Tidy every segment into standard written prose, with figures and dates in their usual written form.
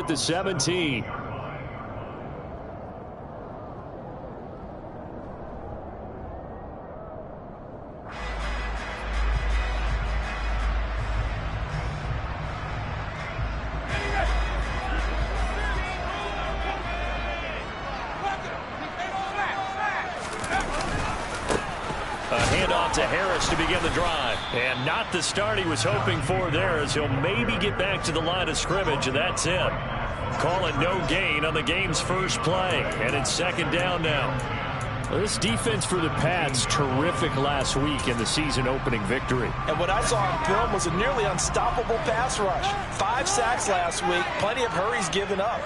at the 17. To Harris to begin the drive. And not the start he was hoping for there, as he'll maybe get back to the line of scrimmage, and that's it. Calling no gain on the game's first play. And it's second down now. Well, this defense for the Pats, terrific last week in the season-opening victory. And what I saw on film was a nearly unstoppable pass rush. 5 sacks last week, plenty of hurries given up.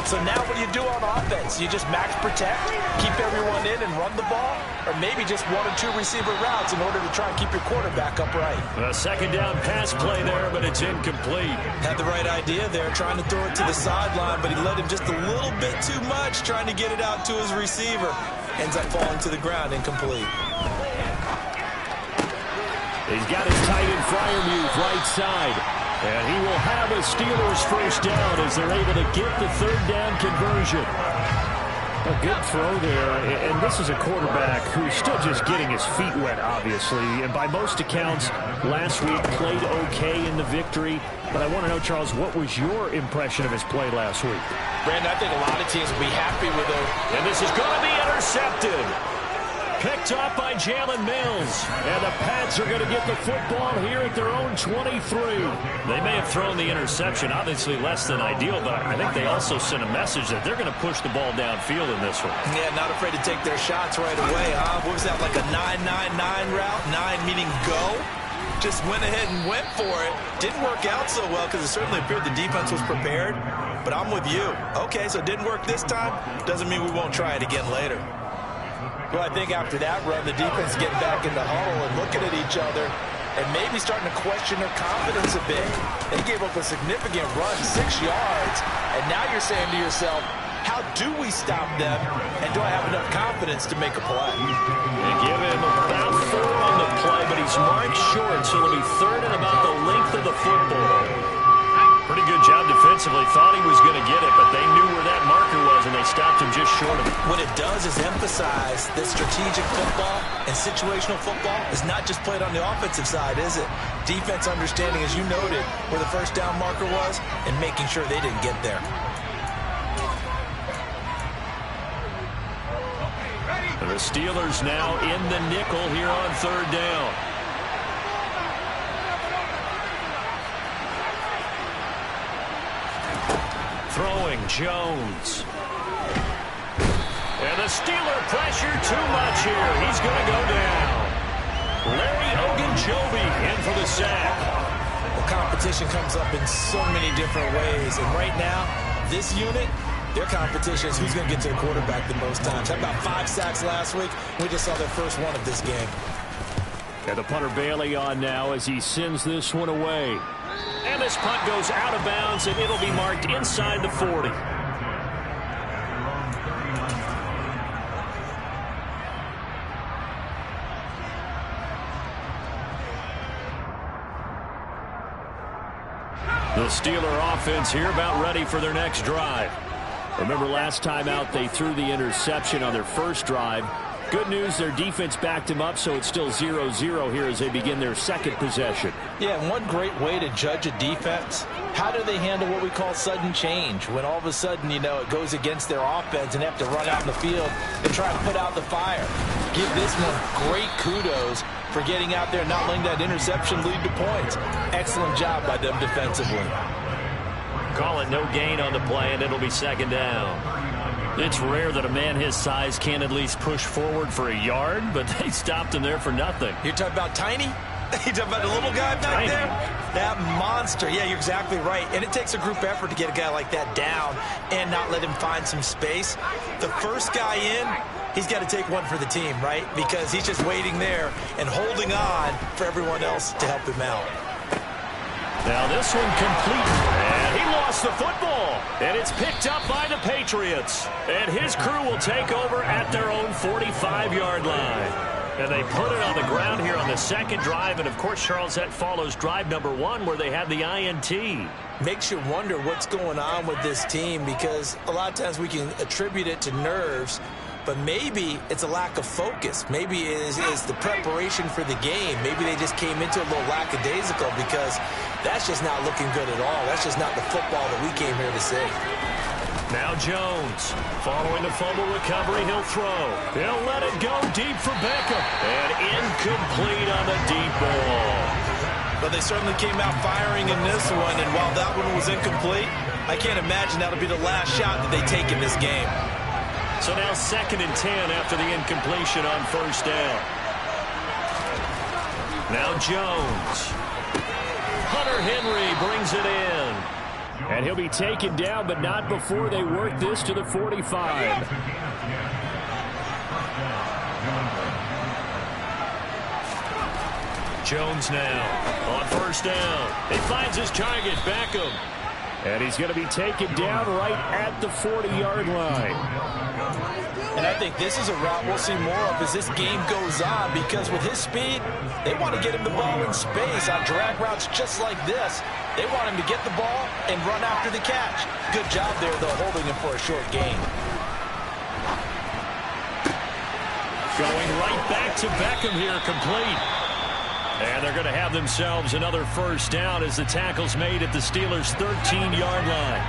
So now what do you do on offense? You just max protect, keep everyone in and run the ball, or maybe just 1 or 2 receiver routes in order to try and keep your quarterback upright. A second down pass play there, but it's incomplete. Had the right idea there, trying to throw it to the sideline, but he let him just a little bit too much, trying to get it out to his receiver. Ends up falling to the ground, incomplete. He's got his tight end Freiermuth right side. And he will have a Steelers first down as they're able to get the third down conversion. A good throw there, and this is a quarterback who's still just getting his feet wet, obviously. And by most accounts, last week played okay in the victory. But I want to know, Charles, what was your impression of his play last week? Brandon, I think a lot of teams will be happy with him. And this is going to be intercepted. Picked off by Jalen Mills. And the Pats are going to get the football here at their own 23. They may have thrown the interception, obviously less than ideal, but I think they also sent a message that they're going to push the ball downfield in this one. Yeah, not afraid to take their shots right away, huh? What was that, like a 9-9-9 route? 9 meaning go? Just went ahead and went for it. Didn't work out so well because it certainly appeared the defense was prepared. But I'm with you. Okay, so it didn't work this time. Doesn't mean we won't try it again later. Well, I think after that run, the defense getting back in the huddle and looking at each other and maybe starting to question their confidence a bit. They gave up a significant run, 6 yards, and now you're saying to yourself, how do we stop them, and do I have enough confidence to make a play? They give him about 4 on the play, but he's marked short, so it'll be third and about the length of the football. Pretty good job defensively. Thought he was going to get it, but they knew where that marker was, and they stopped him just short of it. What it does is emphasize that strategic football and situational football is not just played on the offensive side, is it? Defense understanding, as you noted, where the first down marker was and making sure they didn't get there. And the Steelers now in the nickel here on third down. Throwing Jones. And the Steeler pressure too much here. He's going to go down. Larry Ogunjobi in for the sack. Well, competition comes up in so many different ways. And right now, this unit, their competition is who's going to get to the quarterback the most times. Had about 5 sacks last week. We just saw their first one of this game. And the punter Bailey on now as he sends this one away. And this punt goes out of bounds, and it'll be marked inside the 40. The Steeler offense here about ready for their next drive. Remember last time out they threw the interception on their first drive. Good news, their defense backed him up, so it's still 0-0 here as they begin their second possession. Yeah, and one great way to judge a defense, how do they handle what we call sudden change? When all of a sudden, you know, it goes against their offense and they have to run out in the field and try and put out the fire. Give this one great kudos for getting out there and not letting that interception lead to points. Excellent job by them defensively. Call it no gain on the play, and it'll be second down. It's rare that a man his size can't at least push forward for a yard, but they stopped him there for nothing. You're talking about Tiny? You're talking about the little guy back there? That monster. Yeah, you're exactly right. And it takes a group effort to get a guy like that down and not let him find some space. The first guy in, he's got to take one for the team, right? Because he's just waiting there and holding on for everyone else to help him out. Now this one complete, and he lost the football, and it's picked up by the Patriots. And his crew will take over at their own 45-yard line. And they put it on the ground here on the second drive. And, of course, Charles, that follows drive number 1 where they had the INT. Makes you wonder what's going on with this team, because a lot of times we can attribute it to nerves, but maybe it's a lack of focus. Maybe it is the preparation for the game. Maybe they just came into a little lackadaisical, because that's just not looking good at all. That's just not the football that we came here to see. Now Jones, following the fumble recovery, he'll throw. He'll let it go deep for Beckham. And incomplete on the deep ball. But they certainly came out firing in this one, and while that one was incomplete, I can't imagine that'll be the last shot that they take in this game. So now 2nd and 10 after the incompletion on first down. Now Jones. Hunter Henry brings it in. And he'll be taken down, but not before they work this to the 45. Jones now on first down. He finds his target, Beckham. And he's going to be taken down right at the 40-yard line. And I think this is a route we'll see more of as this game goes on, because with his speed, they want to get him the ball in space on drag routes just like this. They want him to get the ball and run after the catch. Good job there, though, holding him for a short gain. Going right back to Beckham here, complete. And they're going to have themselves another first down as the tackle's made at the Steelers' 13-yard line.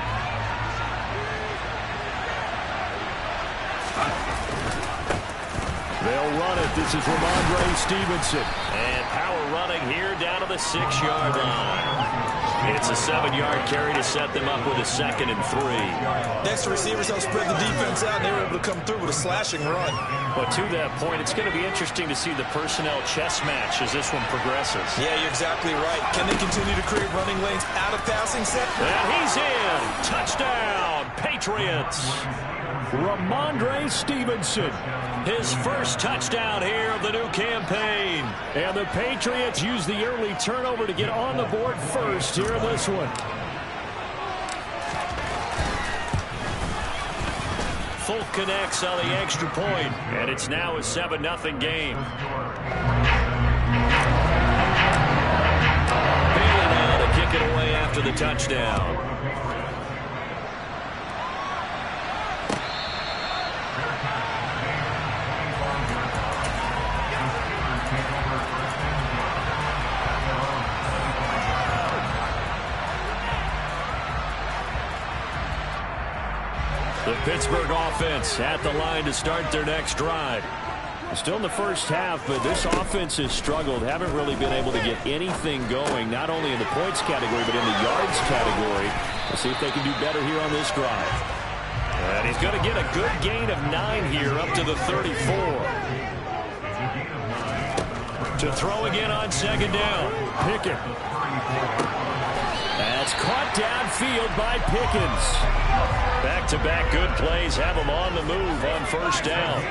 They'll run it. This is Rhamondre Stevenson. And power running here down to the 6-yard line. It's a 7-yard carry to set them up with a 2nd and 3. Next, the receivers help spread the defense out, and they were able to come through with a slashing run. But to that point, it's going to be interesting to see the personnel chess match as this one progresses. Yeah, you're exactly right. Can they continue to create running lanes out of passing set? And he's in. Touchdown, Patriots. Rhamondre Stevenson. His first touchdown here of the new campaign. And the Patriots use the early turnover to get on the board first here in this one. Folk connects on the extra point, and it's now a 7-0 game. Bailey now to kick it away after the touchdown. The Pittsburgh offense at the line to start their next drive. Still in the first half, but this offense has struggled. Haven't really been able to get anything going, not only in the points category, but in the yards category. We'll see if they can do better here on this drive. And he's going to get a good gain of 9 here up to the 34. To throw again on 2nd down. Pickett. That's caught downfield by Pickens. Back-to-back good plays have him on the move on first down.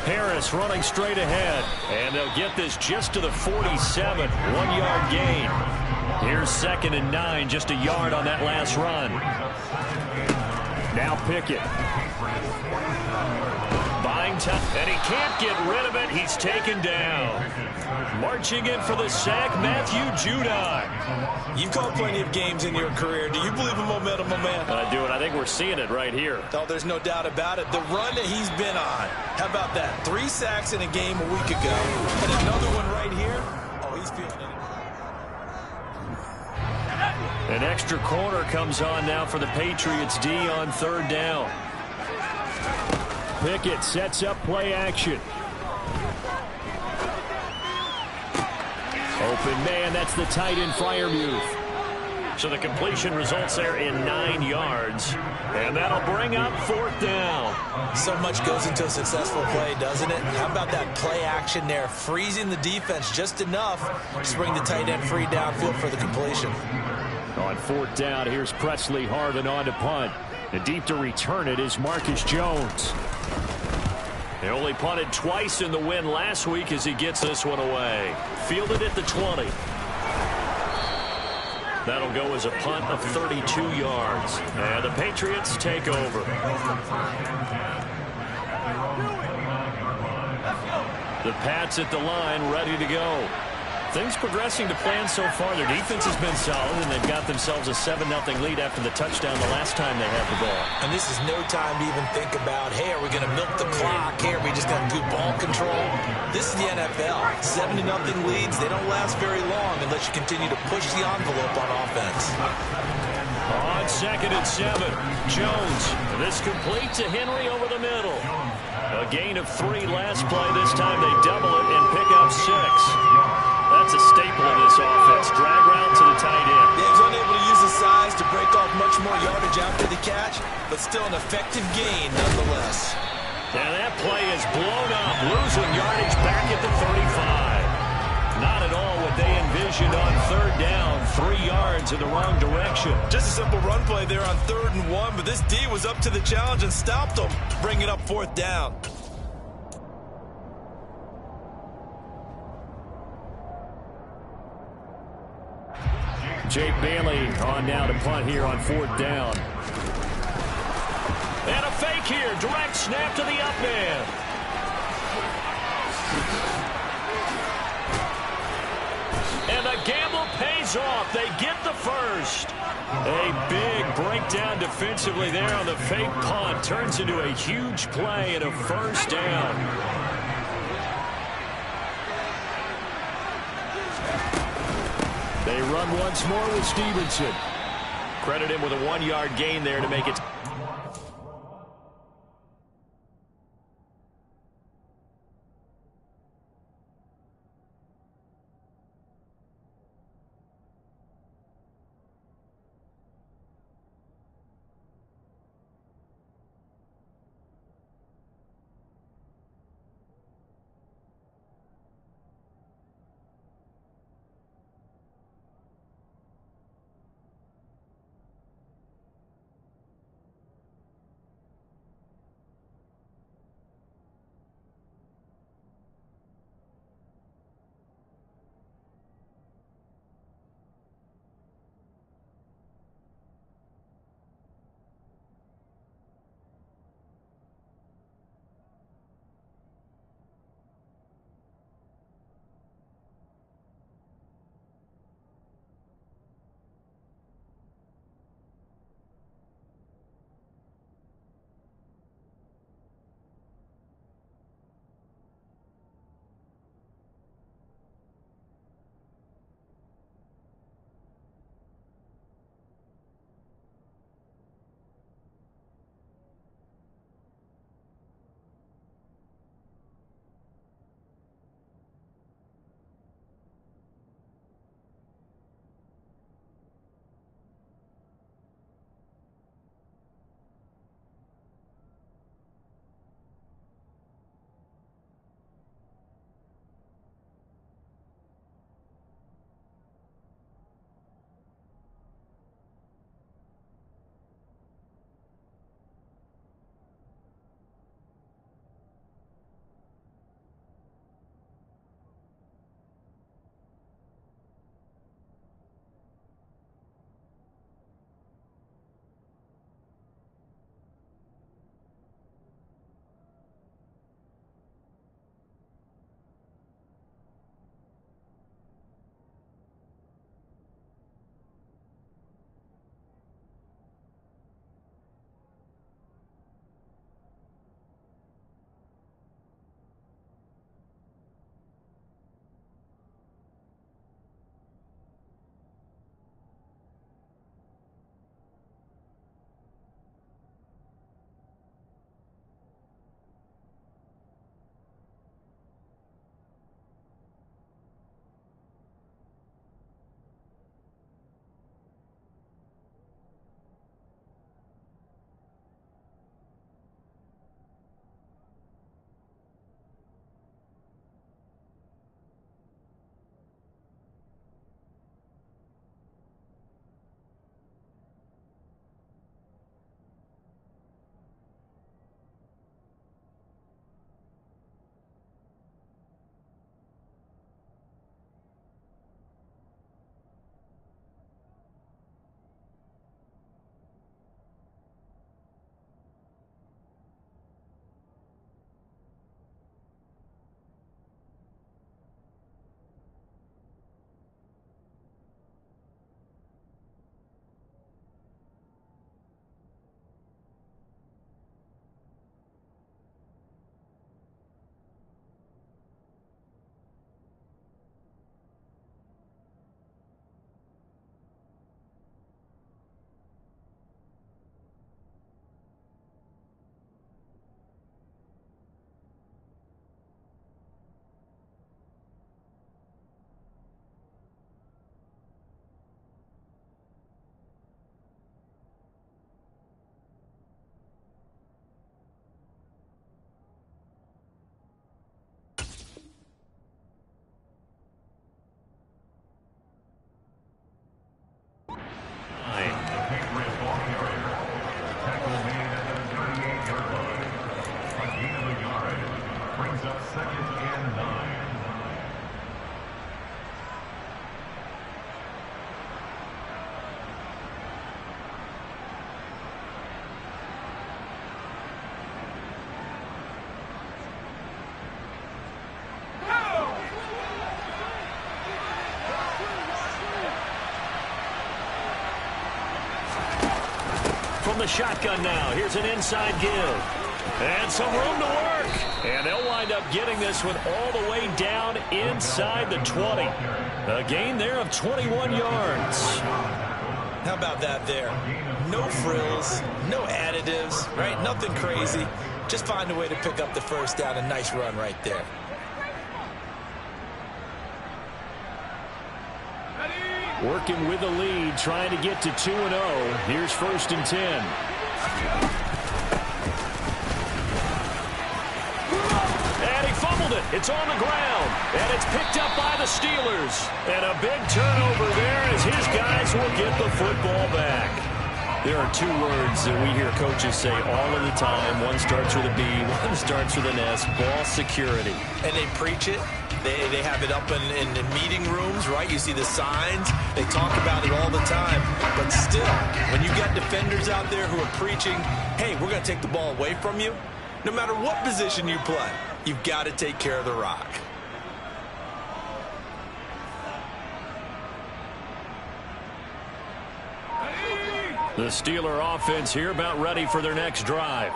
Harris running straight ahead. And they'll get this just to the 47. 1-yard gain. Here's 2nd and 9. Just a yard on that last run. Now Pickett. Buying time. And he can't get rid of it. He's taken down. Marching in for the sack, Matthew Judon. You've called plenty of games in your career. Do you believe in momentum, my man? I do, and I think we're seeing it right here. Oh, there's no doubt about it. The run that he's been on. How about that? 3 sacks in a game a week ago. And another one right here. Oh, he's feeling it. An extra corner comes on now for the Patriots D on 3rd down. Pickett sets up play action. Open man, that's the tight end Freiermuth. So the completion results there in 9 yards. And that'll bring up 4th down. So much goes into a successful play, doesn't it? How about that play action there? Freezing the defense just enough to bring the tight end free downfield for the completion. On 4th down, here's Presley Harvin on to punt. And deep to return it is Marcus Jones. They only punted twice in the win last week as he gets this one away. Fielded at the 20. That'll go as a punt of 32 yards. And the Patriots take over. The Pats at the line, ready to go. Things progressing to plan so far. Their defense has been solid, and they've got themselves a 7-0 lead after the touchdown the last time they had the ball. And this is no time to even think about, hey, are we going to milk the clock? Hey, are we just going to do ball control? This is the NFL. 7-0 leads, they don't last very long unless you continue to push the envelope on offense. On 2nd and 7, Jones. This complete to Henry over the middle. A gain of 3 last play. This time they double it and pick up 6. That's a staple of this offense. Drag route to the tight end. Yeah, he's unable to use his size to break off much more yardage after the catch, but still an effective gain nonetheless. And that play is blown up, losing yardage back at the 35. Not at all what they envisioned on 3rd down. 3 yards in the wrong direction. Just a simple run play there on 3rd and 1, but this D was up to the challenge and stopped them, bringing up 4th down. Jake Bailey on now to punt here on 4th down. And a fake here. Direct snap to the up man. And the gamble pays off. They get the first. A big breakdown defensively there on the fake punt. Turns into a huge play and a 1st down. They run once more with Stevenson. Credit him with a 1-yard gain there to make it. from the shotgun now. Here's an inside give. And some room to work. And they'll wind up getting this one all the way down inside the 20. A gain there of 21 yards. How about that there? No frills, no additives, right? Nothing crazy. Just find a way to pick up the first down. A nice run right there. Working with the lead, trying to get to 2-0. Here's 1st and 10. And he fumbled it. It's on the ground. And it's picked up by the Steelers. And a big turnover there as his guys will get the football back. There are two words that we hear coaches say all of the time. One starts with a B, one starts with an S, ball security. And they preach it. They have it up in meeting rooms, right? You see the signs. They talk about it all the time. But still, when you got defenders out there who are preaching, hey, we're going to take the ball away from you, no matter what position you play, you've got to take care of the rock. The Steeler offense here about ready for their next drive.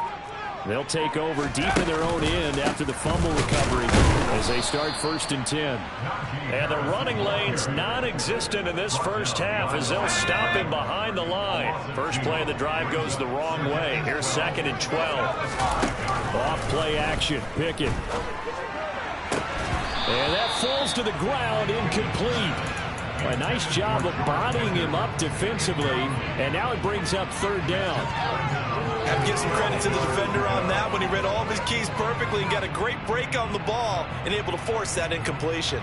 They'll take over deep in their own end after the fumble recovery as they start 1st and 10. And the running lane's non-existent in this first half as they'll stop him behind the line. First play of the drive goes the wrong way. Here's 2nd and 12. Off play action. Pickett. And that falls to the ground, incomplete. A nice job of bodying him up defensively, and now it brings up 3rd down. Have to give some credit to the defender on that when he read all of his keys perfectly and got a great break on the ball and able to force that incompletion.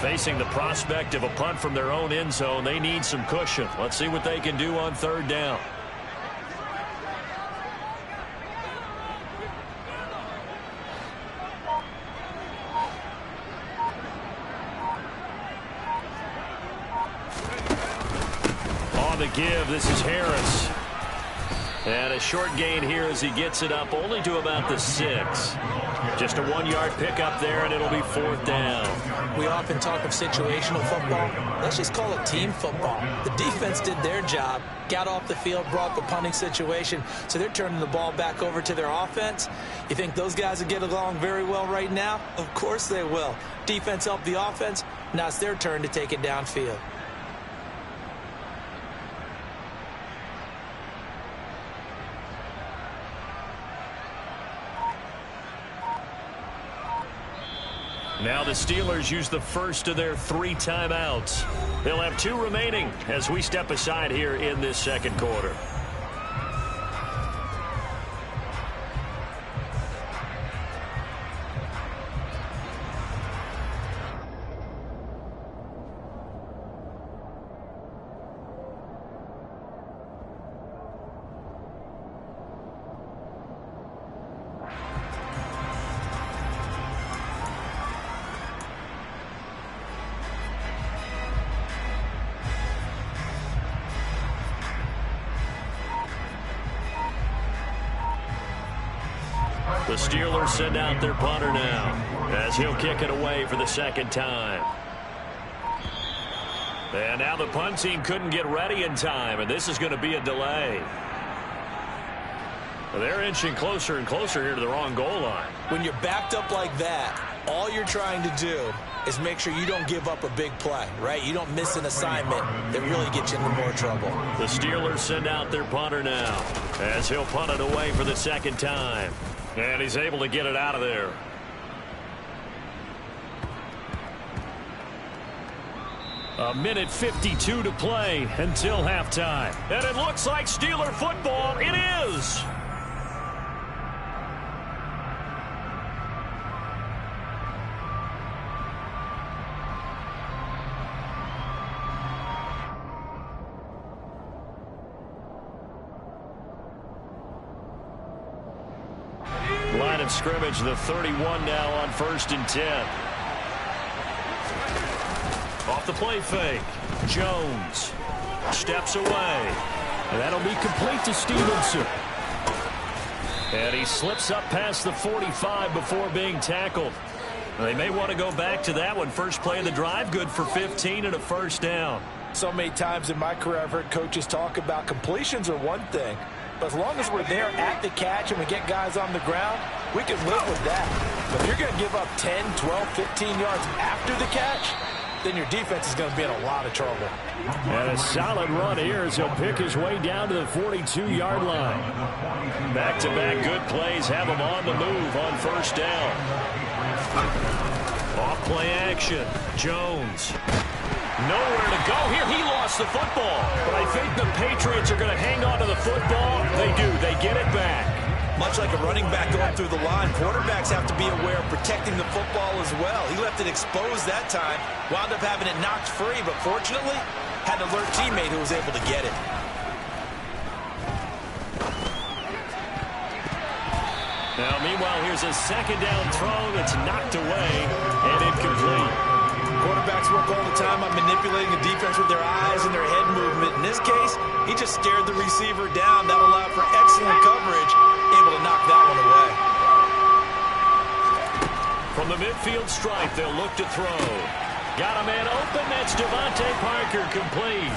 Facing the prospect of a punt from their own end zone, they need some cushion. Let's see what they can do on 3rd down. Give. This is Harris. And a short gain here as he gets it up only to about the 6. Just a 1-yard pickup there, and it'll be 4th down. We often talk of situational football. Let's just call it team football. The defense did their job, got off the field, brought the punting situation, so they're turning the ball back over to their offense. You think those guys will get along very well right now? Of course they will. Defense helped the offense. Now it's their turn to take it downfield. Now the Steelers use the first of their 3 timeouts. They'll have 2 remaining as we step aside here in this second quarter. The Steelers send out their punter now as he'll kick it away for the 2nd time. And now the punt team couldn't get ready in time, and this is going to be a delay. They're inching closer and closer here to the wrong goal line. When you're backed up like that, all you're trying to do is make sure you don't give up a big play, right? You don't miss an assignment that really gets you into more trouble. The Steelers send out their punter now as he'll punt it away for the 2nd time. And he's able to get it out of there. A minute 52 to play until halftime. And it looks like Steeler football. It is. Line of scrimmage, the 31 now on 1st and 10. Off the play fake. Jones steps away. And that'll be complete to Stevenson. And he slips up past the 45 before being tackled. They may want to go back to that one. First play of the drive, good for 15 and a first down. So many times in my career I've heard coaches talk about completions are one thing, but as long as we're there at the catch and we get guys on the ground, we can live with that. But if you're going to give up 10, 12, 15 yards after the catch, then your defense is going to be in a lot of trouble. And a solid run here as he'll pick his way down to the 42-yard line. Back-to-back good plays have him on the move on first down. Off play action. Jones. Nowhere to go here. He lost the football. But I think the Patriots are going to hang on to the football. They do. They get it back. Much like a running back going through the line, quarterbacks have to be aware of protecting the football as well. He left it exposed that time, wound up having it knocked free, but fortunately had an alert teammate who was able to get it. Now, meanwhile, here's a second down throw that's knocked away and incomplete. Quarterbacks work all the time on manipulating the defense with their eyes and their head movement. In this case, he just stared the receiver down. That allowed for excellent coverage, able to knock that one away. From the midfield stripe, they'll look to throw. Got a man open. That's Devontae Parker, complete.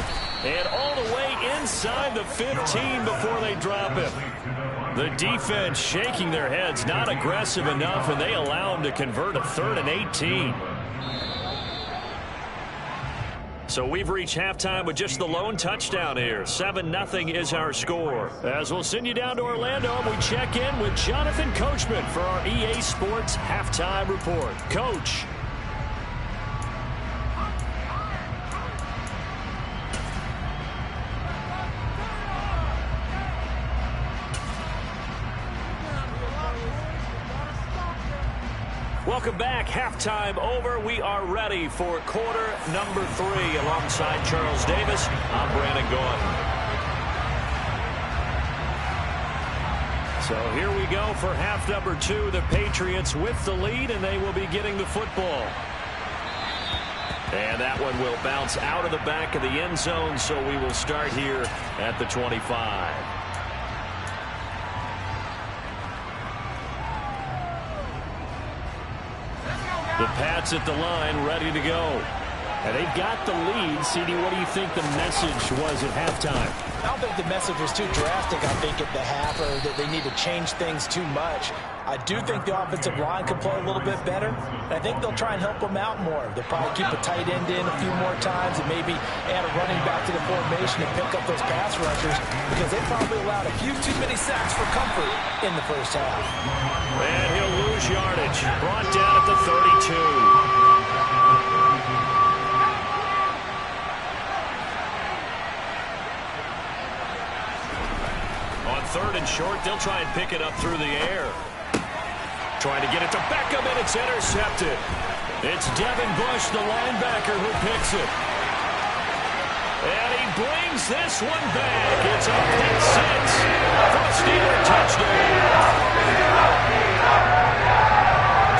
And all the way inside the 15 before they drop him. The defense shaking their heads, not aggressive enough, and they allow him to convert a 3rd and 18. So we've reached halftime with just the lone touchdown here. 7-0 is our score. As we'll send you down to Orlando, and we check in with Jonathan Coachman for our EA Sports Halftime Report. Coach. Welcome back. Halftime over. We are ready for quarter number 3. Alongside Charles Davis, I'm Brandon Gaudin. So here we go for half number 2. The Patriots with the lead, and they will be getting the football. And that one will bounce out of the back of the end zone, so we will start here at the 25. The Pats at the line, ready to go. And they've got the lead. CD, what do you think the message was at halftime? I don't think the message was too drastic, I think, at the half, or that they need to change things too much. I do think the offensive line could play a little bit better. And I think they'll try and help them out more. They'll probably keep a tight end in a few more times and maybe add a running back to the formation and pick up those pass rushers, because they probably allowed a few too many sacks for comfort in the first half. And he'll lose yardage. Brought down at the 32. On 3rd and short, they'll try and pick it up through the air. Trying to get it to Beckham, and it's intercepted. It's Devin Bush, the linebacker, who picks it. And he brings this one back. It's a pick 6 for a Steeler touchdown.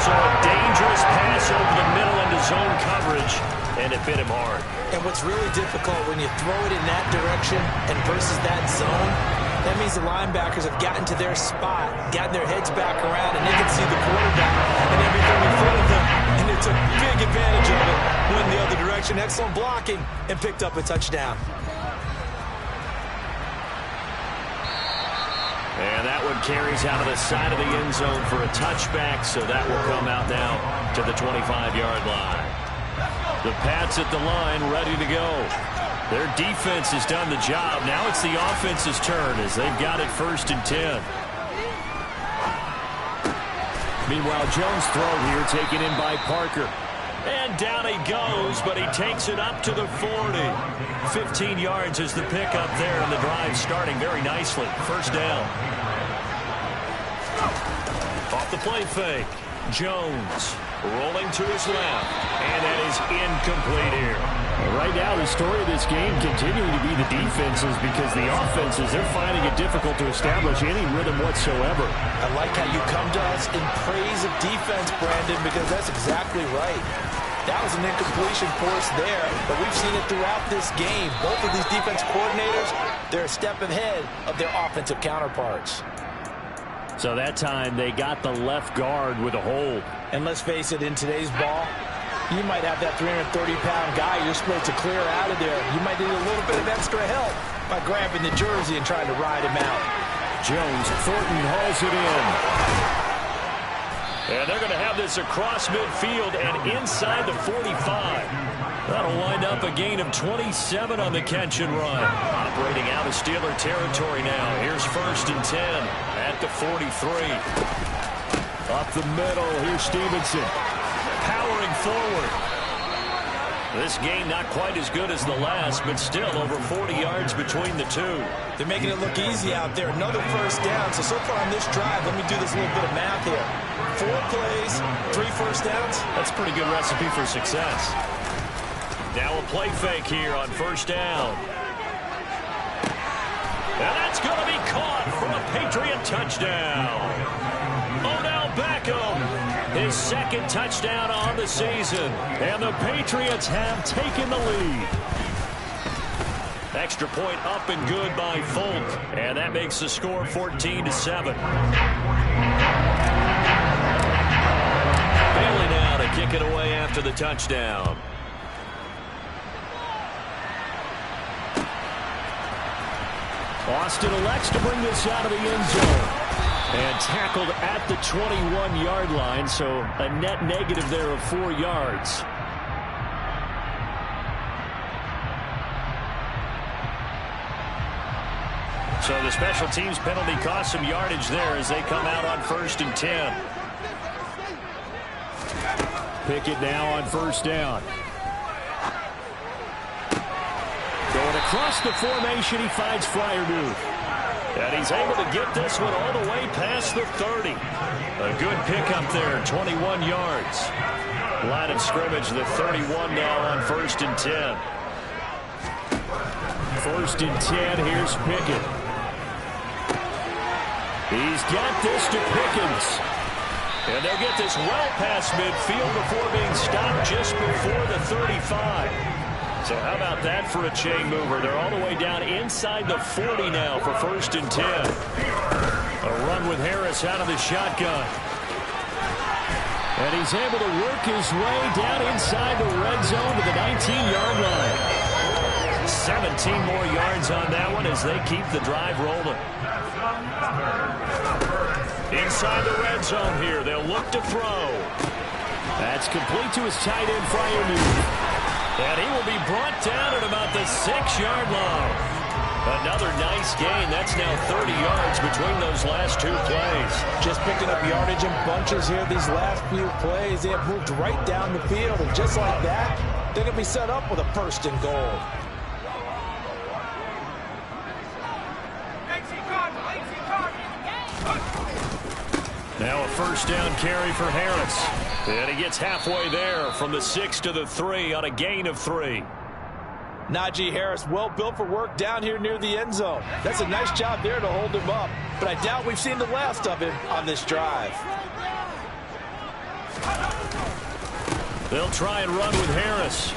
So a dangerous pass over the middle into zone coverage, and it bit him hard. And what's really difficult when you throw it in that direction and versus that zone, that means the linebackers have gotten to their spot, gotten their heads back around, and they can see the quarterback and everything in front of them. And they took big advantage of it, went the other direction, excellent blocking, and picked up a touchdown. And that one carries out of the side of the end zone for a touchback, so that will come out now to the 25-yard line. The Pats at the line, ready to go. Their defense has done the job. Now it's the offense's turn as they've got it 1st and 10. Meanwhile, Jones' throw here taken in by Parker. And down he goes, but he takes it up to the 40. 15 yards is the pickup there, and the drive starting very nicely. First down. Off the play fake. Jones rolling to his left, and that is incomplete here. Right now, the story of this game continuing to be the defenses, because the offenses, they're finding it difficult to establish any rhythm whatsoever. I like how you come to us in praise of defense, Brandon, because that's exactly right. That was an incompletion force there, but we've seen it throughout this game. Both of these defense coordinators, they're a step ahead of their offensive counterparts. So that time they got the left guard with a hold. And let's face it, in today's ball, you might have that 330-pound guy you're supposed to clear out of there. You might need a little bit of extra help by grabbing the jersey and trying to ride him out. Jones, Thornton hauls it in. And they're going to have this across midfield and inside the 45. That'll wind up a gain of 27 on the catch and run. Operating out of Steeler territory now. Here's 1st and 10 at the 43. Up the middle, here's Stevenson. Powering forward. This game not quite as good as the last, but still over 40 yards between the two. They're making it look easy out there. Another 1st down. So far on this drive, let me do this little bit of math here. 4 plays, 3 1st downs. That's a pretty good recipe for success. Now a play fake here on 1st down. And that's going to be caught for a Patriot touchdown. Odell Beckham, his 2nd touchdown on the season. And the Patriots have taken the lead. Extra point up and good by Folk. And that makes the score 14-7. Bailey now to kick it away after the touchdown. Austin elects to bring this out of the end zone. And tackled at the 21-yard line, so a net negative there of 4 yards. So the special teams penalty cost some yardage there as they come out on 1st and 10. Pickett now on 1st down. Going across the formation, he finds Freiermuth. And he's able to get this one all the way past the 30. A good pickup there, 21 yards. Line of scrimmage, the 31 now on 1st and 10. 1st and 10, here's Pickett. He's got this to Pickens. And they'll get this well past midfield before being stopped just before the 35. So how about that for a chain mover? They're all the way down inside the 40 now for 1st and 10. A run with Harris out of the shotgun. And he's able to work his way down inside the red zone to the 19-yard line. 17 more yards on that one as they keep the drive rolling. Inside the red zone here, they'll look to throw. That's complete to his tight end, Freiermuth. And he will be brought down at about the 6-yard line. Another nice gain. That's now 30 yards between those last 2 plays. Just picking up yardage in bunches here these last few plays. They have moved right down the field, and just like that, they're going to be set up with a 1st and goal. Now a 1st down carry for Harris. And he gets halfway there from the 6 to the 3 on a gain of 3. Najee Harris, well built for work down here near the end zone. That's a nice job there to hold him up. But I doubt we've seen the last of him on this drive. They'll try and run with Harris.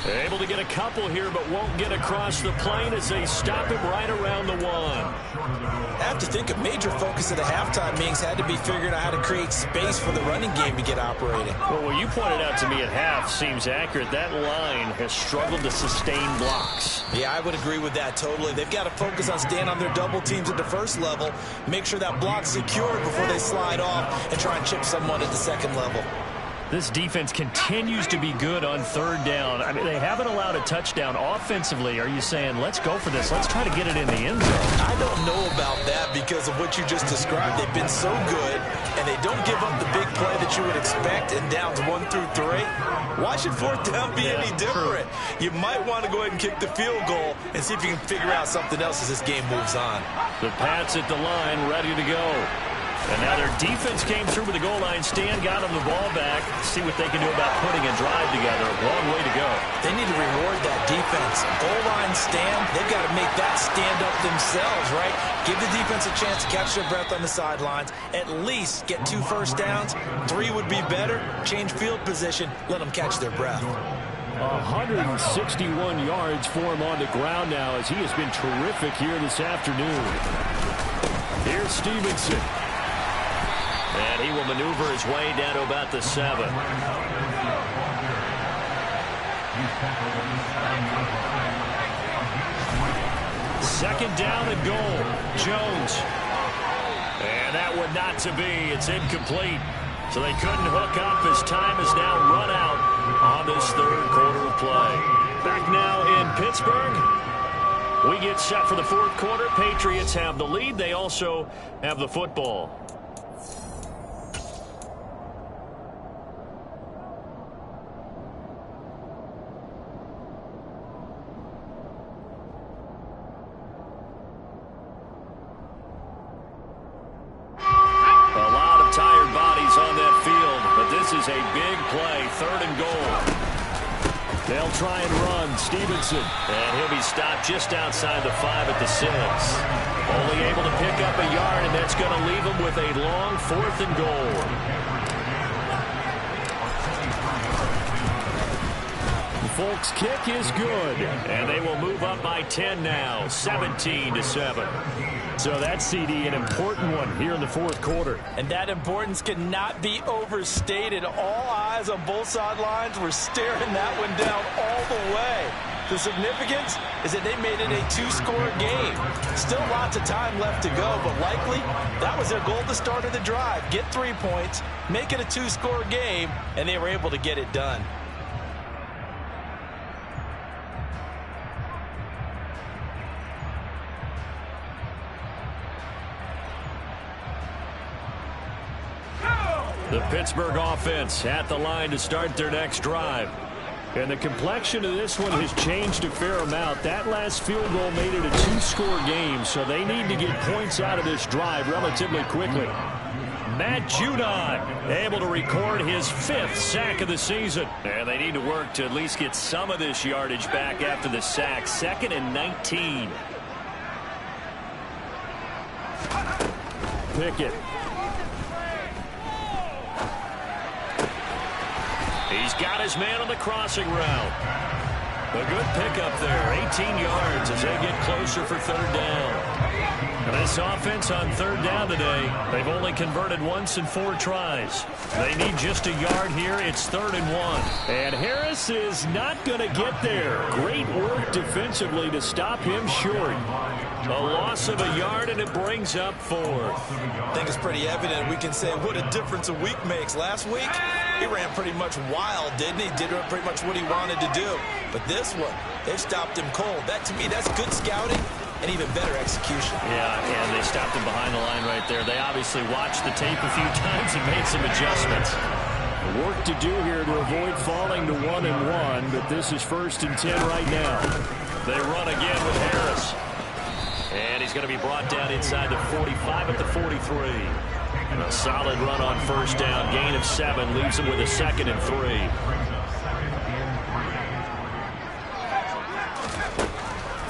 Able to get a couple here, but won't get across the plane as they stop him right around the 1. I have to think a major focus of the halftime meetings had to be figuring out how to create space for the running game to get operating. Well, what you pointed out to me at half seems accurate. That line has struggled to sustain blocks. Yeah, I would agree with that totally. They've got to focus on staying on their double teams at the 1st level, make sure that block's secured before they slide off and try and chip someone at the 2nd level. This defense continues to be good on 3rd down. I mean, they haven't allowed a touchdown offensively. Are you saying, let's go for this? Let's try to get it in the end zone. I don't know about that because of what you just described. They've been so good, and they don't give up the big play that you would expect in downs 1 through 3. Why should 4th down be any different? You might want to go ahead and kick the field goal and see if you can figure out something else as this game moves on. The Pats at the line, ready to go. And now their defense came through with the goal line stand, got them the ball back. See what they can do about putting a drive together. A long way to go. They need to reward that defense. Goal line stand, they've got to make that stand up themselves, right? Give the defense a chance to catch their breath on the sidelines. At least get 2 first downs. 3 would be better. Change field position. Let them catch their breath. 161 yards for him on the ground now as he has been terrific here this afternoon. Here's Stevenson. he will maneuver his way down to about the 7. Second down and goal. Jones. And that one not to be. It's incomplete. So they couldn't hook up as time is now run out on this third quarter of play. Back now in Pittsburgh. We get set for the fourth quarter. Patriots have the lead. They also have the football. Is a big play, third and goal. They'll try and run. Stevenson. And he'll be stopped just outside the 5 at the 6. Only able to pick up a yard, and that's going to leave him with a long 4th and goal. The Folks kick is good, and they will move up by 10 now, 17-7. So that's, CD, an important one here in the fourth quarter. And that importance cannot be overstated. All eyes on both sidelines were staring that one down all the way. The significance is that they made it a 2-score game. Still lots of time left to go, but likely that was their goal at the start of the drive. Get 3 points, make it a 2-score game, and they were able to get it done. The Pittsburgh offense at the line to start their next drive. And the complexion of this one has changed a fair amount. That last field goal made it a 2-score game, so they need to get points out of this drive relatively quickly. Matt Judon able to record his 5th sack of the season. And they need to work to at least get some of this yardage back after the sack. 2nd and 19. Pickett. He's got his man on the crossing route. A good pickup there. 18 yards as they get closer for third down. And this offense on third down today, they've only converted once in 4 tries. They need just a yard here. It's 3rd and 1. And Harris is not going to get there. Great work defensively to stop him short. A loss of a yard, and it brings up 4th. I think it's pretty evident. We can say what a difference a week makes. Last week, he ran pretty much wild, didn't he? Did pretty much what he wanted to do. But this one, they've stopped him cold. That, to me, that's good scouting and even better execution. Yeah, and they stopped him behind the line right there. They obviously watched the tape a few times and made some adjustments. Work to do here to avoid falling to 1-1, but this is 1st and 10 right now. They run again with Harris. And he's going to be brought down inside the 45 at the 43. A solid run on first down. Gain of 7 leaves him with a 2nd and 3.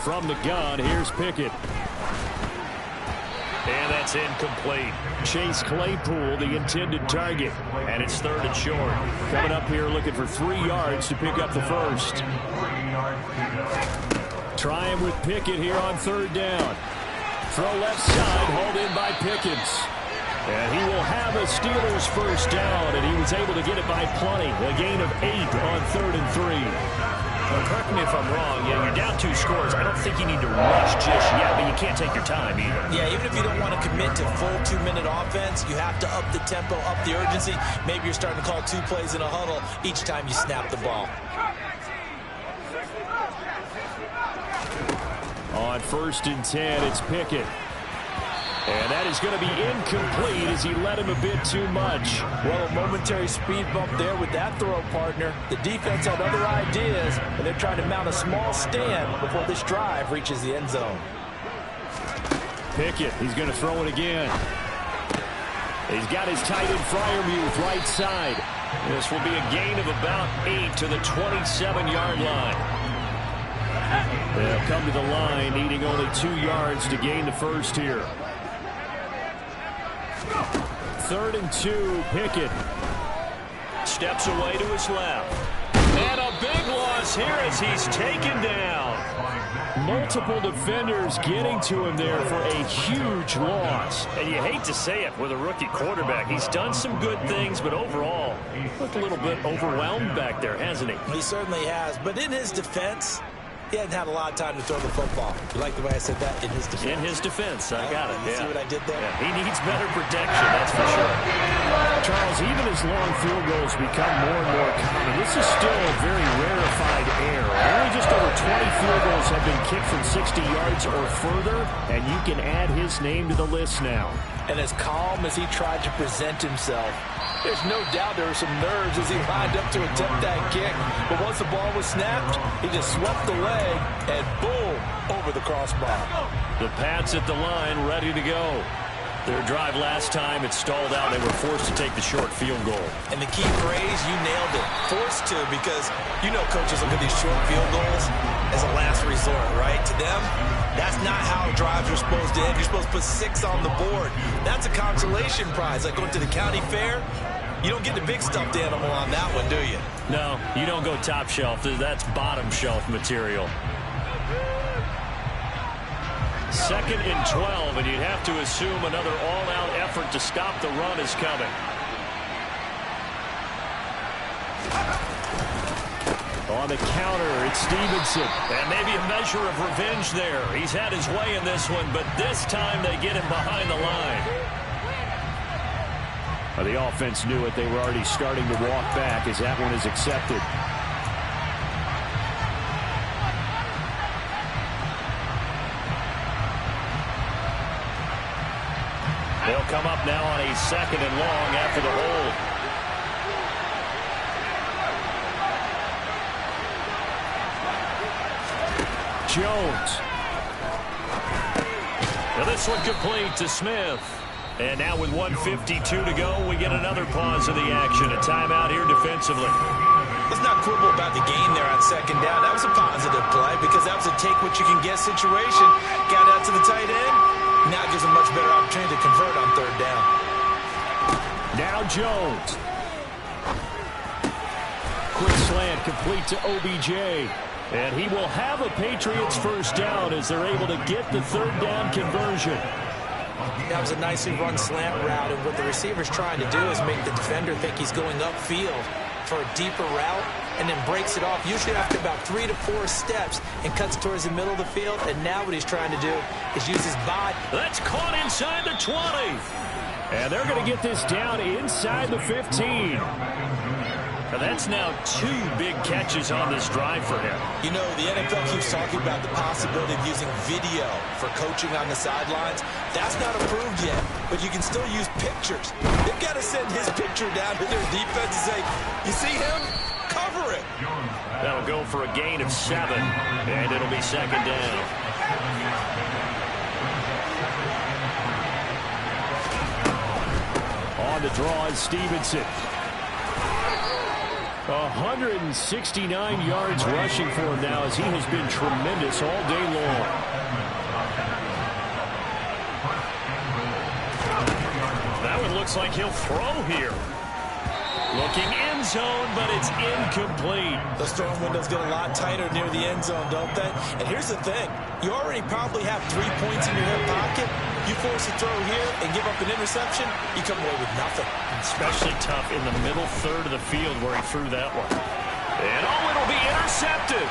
From the gun, here's Pickett. And that's incomplete. Chase Claypool, the intended target. And it's 3rd and short. Coming up here looking for 3 yards to pick up the first. Trying with Pickett here on 3rd down. Throw left side, hauled in by Pickens. And he will have a Steelers first down, and he was able to get it by plenty. A gain of 8 on 3rd and 3. Well, correct me if I'm wrong. Yeah, you're down 2 scores. I don't think you need to rush just yet, but you can't take your time either. Yeah, even if you don't want to commit to full 2-minute offense, you have to up the tempo, up the urgency. Maybe you're starting to call 2 plays in a huddle each time you snap the ball. On 1st and 10, it's Pickett. And that is going to be incomplete as he led him a bit too much. Well, a momentary speed bump there with that throw, partner. The defense had other ideas, and they're trying to mount a small stand before this drive reaches the end zone. Pickett, he's going to throw it again. He's got his tight end Freiermuth right side. This will be a gain of about 8 to the 27-yard line. They'll come to the line, needing only 2 yards to gain the first here. 3rd and 2, Pickett. Steps away to his left. And a big big loss here as he's taken down. Multiple defenders getting to him there for a huge loss. And you hate to say it with a rookie quarterback. He's done some good things, but overall, looked a little bit overwhelmed back there, hasn't he? He certainly has. But in his defense, he hadn't had a lot of time to throw the football. You like the way I said that? In his defense. In his defense. I got it. You see what I did there? Yeah, he needs better protection, that's for sure. Charles, even as long field goals become more and more common, this is still a very rarefied air. Only just over 20 field goals have been kicked from 60 yards or further, and you can add his name to the list now. And as calm as he tried to present himself, there's no doubt there were some nerves as he lined up to attempt that kick. But once the ball was snapped, he just swept the leg and boom, over the crossbar. The Pats at the line, ready to go. Their drive last time, it stalled out. They were forced to take the short field goal. And the key phrase, you nailed it. Forced to, because you know coaches look at these short field goals as a last resort, right? To them, that's not how drives are supposed to end. You're supposed to put 6 on the board. That's a consolation prize. Like going to the county fair, you don't get the big stuffed animal on that one, do you? No, you don't go top shelf. That's bottom shelf material. 2nd and 12, and you'd have to assume another all-out effort to stop the run is coming. On the counter, it's Stevenson. And maybe a measure of revenge there. He's had his way in this one, but this time they get him behind the line. The offense knew it. They were already starting to walk back as that one is accepted. They'll come up now on a 2nd and long after the hold. Jones. Now this one complete to Smith. And now with 1:52 to go, we get another pause of the action. A timeout here defensively. Let's not quibble about the gain there on 2nd down. That was a positive play because that was a take-what-you-can-get situation. Got out to the tight end. Now gives a much better opportunity to convert on 3rd down. Now Jones. Quick slant complete to OBJ. And he will have a Patriots first down as they're able to get the 3rd down conversion. That was a nicely run slant route, and what the receiver's trying to do is make the defender think he's going upfield for a deeper route, and then breaks it off, usually after about 3 to 4 steps, and cuts towards the middle of the field. And now what he's trying to do is use his body. That's caught inside the 20. And they're going to get this down inside the 15. And that's now 2 big catches on this drive for him. You know, the NFL keeps talking about the possibility of using video for coaching on the sidelines. That's not approved yet, but you can still use pictures. They've got to send his picture down to their defense and say, you see him? Cover it. That'll go for a gain of 7, and it'll be 2nd down. On the draw is Stevenson. 169 yards rushing for him now as he has been tremendous all day long. That one looks like he'll throw here. Looking end zone, but it's incomplete. Those throwing windows get a lot tighter near the end zone, don't they? And here's the thing. You already probably have 3 points in your hip pocket. You force a throw here and give up an interception, you come away with nothing. Especially tough in the middle third of the field where he threw that one. And oh, it'll be intercepted.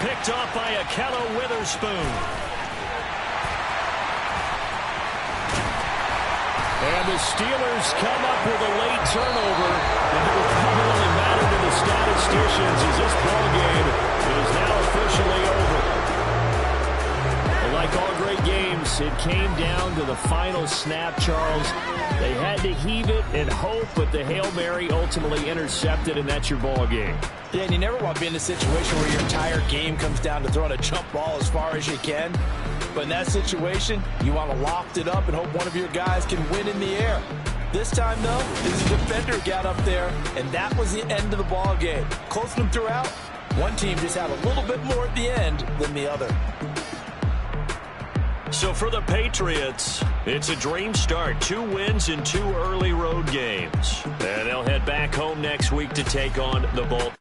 Picked off by Ahkello Witherspoon. And the Steelers come up with a late turnover. And it will probably matter to the statisticians as this ballgame is now officially over. Like all great games, it came down to the final snap, Charles. They had to heave it and hope, but the Hail Mary ultimately intercepted, and that's your ball game. Yeah, and you never want to be in a situation where your entire game comes down to throwing a jump ball as far as you can. But in that situation, you want to loft it up and hope one of your guys can win in the air. This time, though, this defender got up there, and that was the end of the ball game. Close to them throughout. One team just had a little bit more at the end than the other. So for the Patriots, it's a dream start. 2 wins in 2 early road games. And they'll head back home next week to take on the Bolts.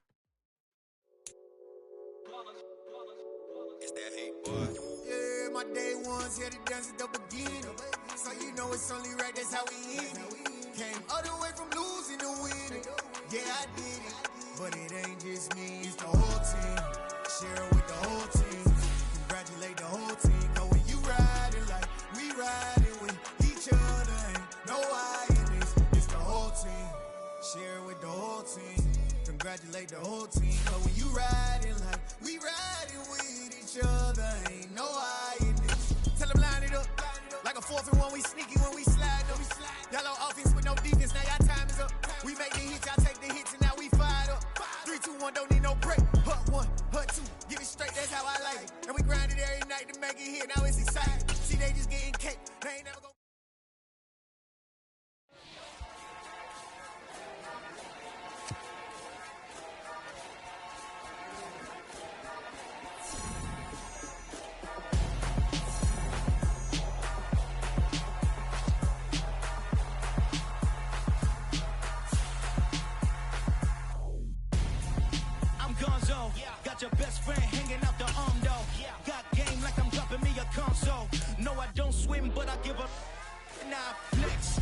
ones here to dance at the beginning. So you know it's only right, that's how we end it. Came all the way from losing to winning. Yeah, I did it. But it ain't just me, it's the whole team. Share it with the whole team. Congratulate the whole team. Cause when you riding like we riding with each other, ain't no I in this. It's the whole team. Share it with the whole team. Congratulate the whole team. Cause when you riding like we riding with each other, ain't no I in this. Tell them line it up. Like a 4th and 1, we sneaky when we slide up. Yellow offense with no defense, now y'all time is up. We make the hits, y'all take the hits, and now we fired up. 3, 2, 1, don't need no break. Hut 1, hut 2, give it straight, that's how I like it. And we grind it every night to make it hit, now it's exciting. See, they just getting cake, they ain't never gonna. Got your best friend hanging out the arm though. Got game like I'm dropping me a console. No, I don't swim, but I give up. Now flex.